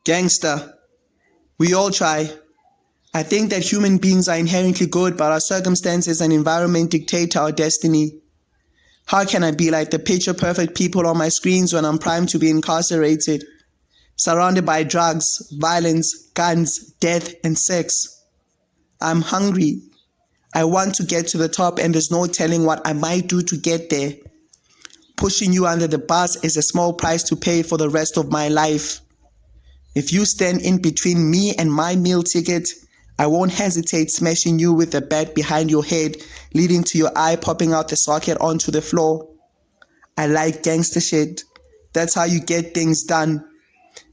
Gangster. We all try. I think that human beings are inherently good, but our circumstances and environment dictate our destiny. How can I be like the picture-perfect people on my screens when I'm primed to be incarcerated, surrounded by drugs, violence, guns, death, and sex? I'm hungry. I want to get to the top, and there's no telling what I might do to get there. Pushing you under the bus is a small price to pay for the rest of my life. If you stand in between me and my meal ticket, I won't hesitate smashing you with a bat behind your head, leading to your eye popping out the socket onto the floor. I like gangster shit. That's how you get things done.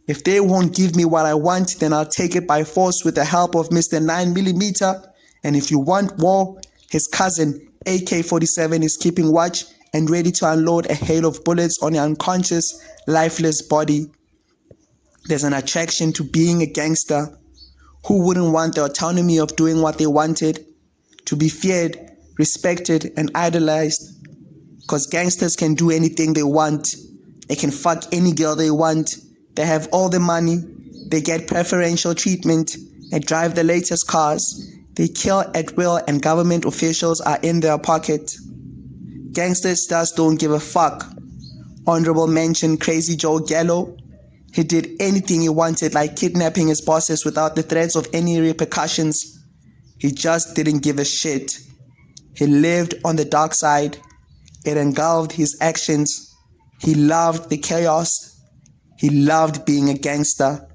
If they won't give me what I want, then I'll take it by force with the help of Mr. 9mm. And if you want war, his cousin AK-47 is keeping watch and ready to unload a hail of bullets on your unconscious, lifeless body. There's an attraction to being a gangster. Who wouldn't want the autonomy of doing what they wanted? To be feared, respected, and idolized. Because gangsters can do anything they want. They can fuck any girl they want. They have all the money. They get preferential treatment. They drive the latest cars. They kill at will, and government officials are in their pocket. Gangsters just don't give a fuck. Honorable mention Crazy Joe Gallo. He did anything he wanted, like kidnapping his bosses without the threats of any repercussions. He just didn't give a shit. He lived on the dark side. It engulfed his actions. He loved the chaos. He loved being a gangster.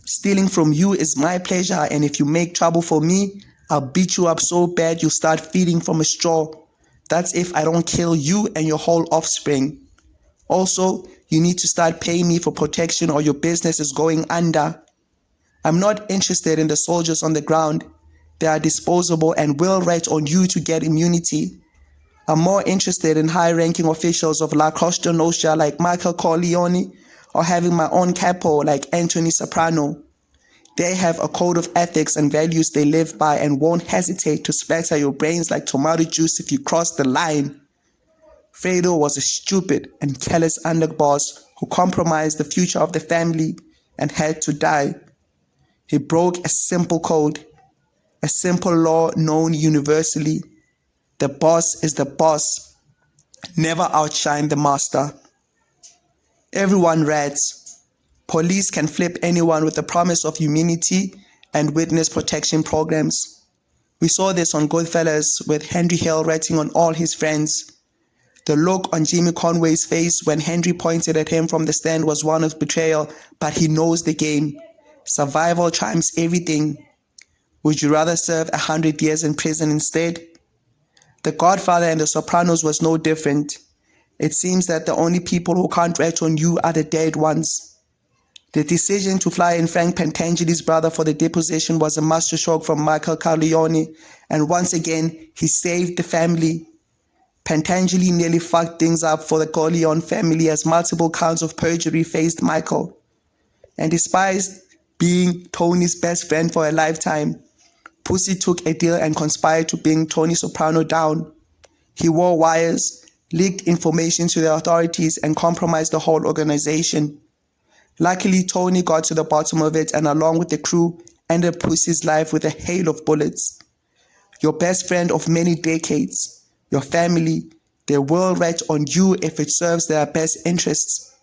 Stealing from you is my pleasure, and if you make trouble for me, I'll beat you up so bad you'll start feeding from a straw. That's if I don't kill you and your whole offspring. Also, you need to start paying me for protection or your business is going under. I'm not interested in the soldiers on the ground. They are disposable and will rat on you to get immunity. I'm more interested in high-ranking officials of La Costa Nostra like Michael Corleone or having my own capo like Anthony Soprano. They have a code of ethics and values they live by and won't hesitate to splatter your brains like tomato juice if you cross the line. Fredo was a stupid and careless underboss who compromised the future of the family and had to die. He broke a simple code, a simple law known universally. The boss is the boss. Never outshine the master. Everyone rats. Police can flip anyone with the promise of immunity and witness protection programs. We saw this on Goodfellas with Henry Hill ratting on all his friends. The look on Jimmy Conway's face when Henry pointed at him from the stand was one of betrayal, but he knows the game. Survival trumps everything. Would you rather serve 100 years in prison instead? The Godfather and The Sopranos was no different. It seems that the only people who can't rat on you are the dead ones. The decision to fly in Frank Pentangeli's brother for the deposition was a masterstroke from Michael Corleone, and once again, he saved the family. Pentangeli nearly fucked things up for the Corleone family as multiple counts of perjury faced Michael. And despite being Tony's best friend for a lifetime, Pussy took a deal and conspired to bring Tony Soprano down. He wore wires, leaked information to the authorities, and compromised the whole organization. Luckily, Tony got to the bottom of it and along with the crew, ended Pussy's life with a hail of bullets. Your best friend of many decades, your family, they will rat on you if it serves their best interests.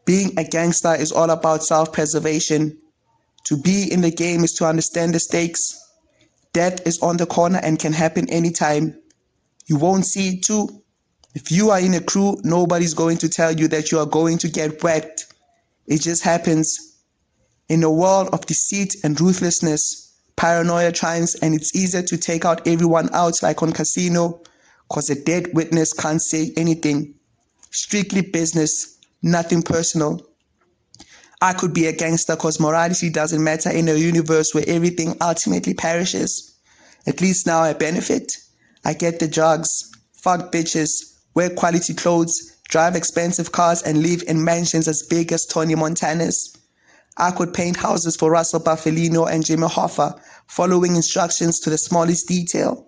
Being a gangster is all about self-preservation. To be in the game is to understand the stakes. Death is on the corner and can happen anytime. You won't see it too. If you are in a crew, nobody's going to tell you that you are going to get whacked. It just happens. In a world of deceit and ruthlessness, paranoia triumphs, and it's easier to take out everyone out like on Casino, because a dead witness can't say anything. Strictly business, nothing personal. I could be a gangster because morality doesn't matter in a universe where everything ultimately perishes. At least now I benefit. I get the drugs, fuck bitches, wear quality clothes, drive expensive cars, and live in mansions as big as Tony Montana's. I could paint houses for Russell Buffalino and Jimmy Hoffa, following instructions to the smallest detail.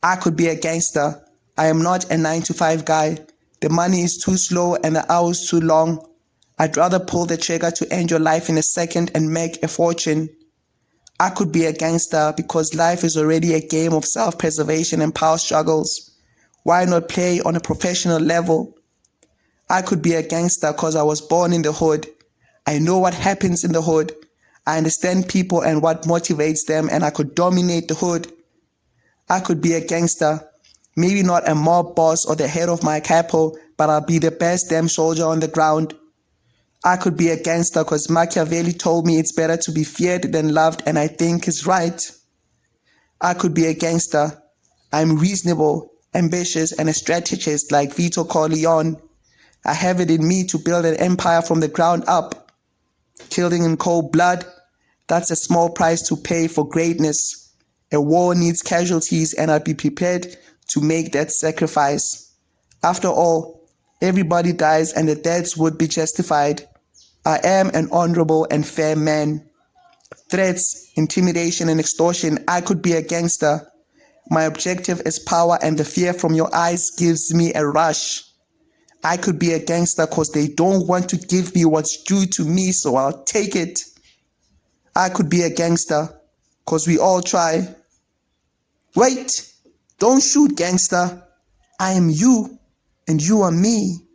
I could be a gangster. I am not a 9-to-5 guy. The money is too slow and the hours too long. I'd rather pull the trigger to end your life in a second and make a fortune. I could be a gangster because life is already a game of self-preservation and power struggles. Why not play on a professional level? I could be a gangster because I was born in the hood. I know what happens in the hood. I understand people and what motivates them, and I could dominate the hood. I could be a gangster. Maybe not a mob boss or the head of my capo, but I'll be the best damn soldier on the ground. I could be a gangster because Machiavelli told me it's better to be feared than loved, and I think he's right. I could be a gangster. I'm reasonable, ambitious, and a strategist like Vito Corleone. I have it in me to build an empire from the ground up. Killing in cold blood, that's a small price to pay for greatness. A war needs casualties, and I'd be prepared to make that sacrifice. After all, everybody dies and the deaths would be justified. I am an honorable and fair man. Threats, intimidation, and extortion, I could be a gangster. My objective is power, and the fear from your eyes gives me a rush. I could be a gangster because they don't want to give me what's due to me, so I'll take it. I could be a gangster because we all try. Wait, don't shoot, gangster. I am you, and you are me.